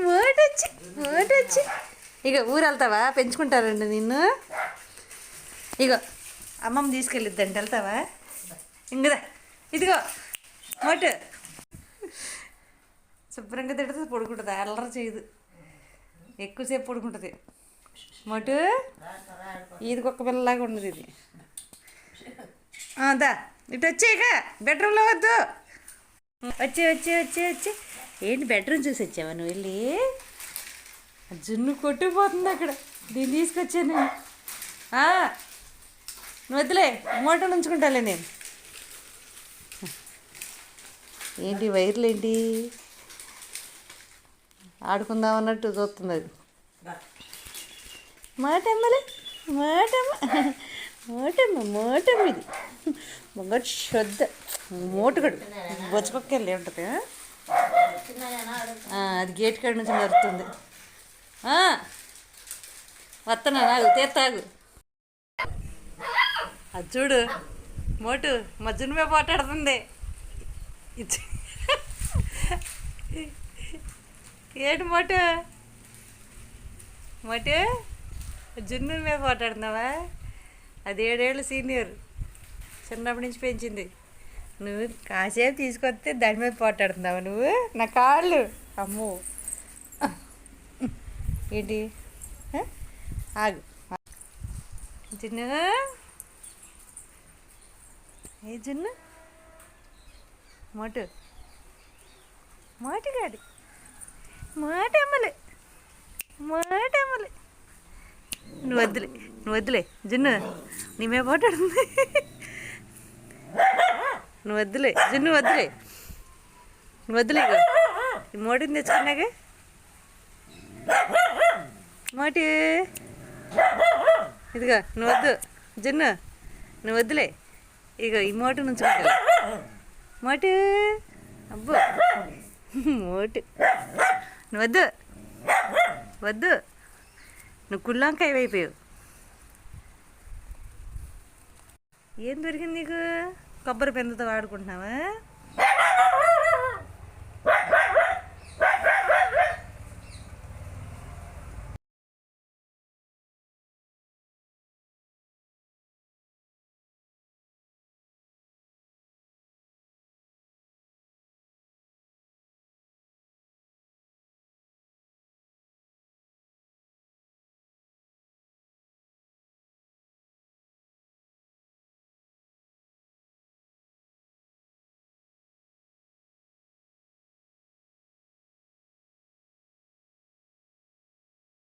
మోటొచ్చి ఇక ఊరు వెళ్తావా? పెంచుకుంటారండి నిన్ను. ఇగో అమ్మమ్మ తీసుకెళ్ళిద్దంటే వెళ్తావా? ఇంకదా ఇదిగో మోటు శుభ్రంగా తిడుతుంది, పడుకుంటుంది, అల్లరి చేయదు, ఎక్కువసేపు పడుకుంటుంది. మోటు ఇది కుక్క పిల్లలాగా ఉండదు ఇది. దా ఇటు వచ్చేయక, బెడ్రూమ్లో వద్దు. వచ్చి ఏంటి బెడ్రూమ్ చూసి వచ్చావా నువ్వు? వెళ్ళి జున్ను కొట్టిపోతుంది అక్కడ, దీన్ని తీసుకొచ్చాను నేను. నువ్వు వద్దులే, మోటార్ ఉంచుకుంటాలే నేను. ఏంటి వైర్లు ఏంటి ఆడుకుందాం అన్నట్టు చూస్తుంది అది. మోటమ్మ ఇది మొగడు శ్రద్ధ మోటుగడు బొచ్చపక్క వెళ్ళి ఉంటుంది. అది గేట్ కాడ నుంచి నరుతుంది. వస్తున్నా నాగు తీర్తాగు. అది చూడు మోటు మజ్జునుమే పోటాడుతుంది. ఏంటి మోటు జున్ను మీద పోటాడుతున్నావా? అది 7 ఏళ్ళు సీనియర్, చిన్నప్పటి నుంచి పెంచింది. నువ్వు కాసేపు తీసుకొస్తే దాని మీద పోటాడుతున్నావా నువ్వు? నా కాళ్ళు అమ్మో. ఏంటి ఆగు జున్ను, ఏ జున్ను మోటుగాడు మోటమ్మలే. నువ్వు వద్దులే జున్ను, నీ మీద పోటాడుతుంది. నువ్వు వద్దులే జున్ను, వద్దులే ఇక ఈ మోటిని తెచ్చుకున్నాగా. మోటి ఇదిగా నువ్వు వద్దు జున్ను, నువ్వు వద్దులే. ఇక ఈ మోటు నుంచుకుంటా. మోటు అబ్బో మోటు, నువ్వు వద్దు నువ్వు కుళ్ళంకాయ అయిపోయావు. ఏం దొరికింది నీకు? కొబ్బరి పెందతో వాడుకుంటున్నావా?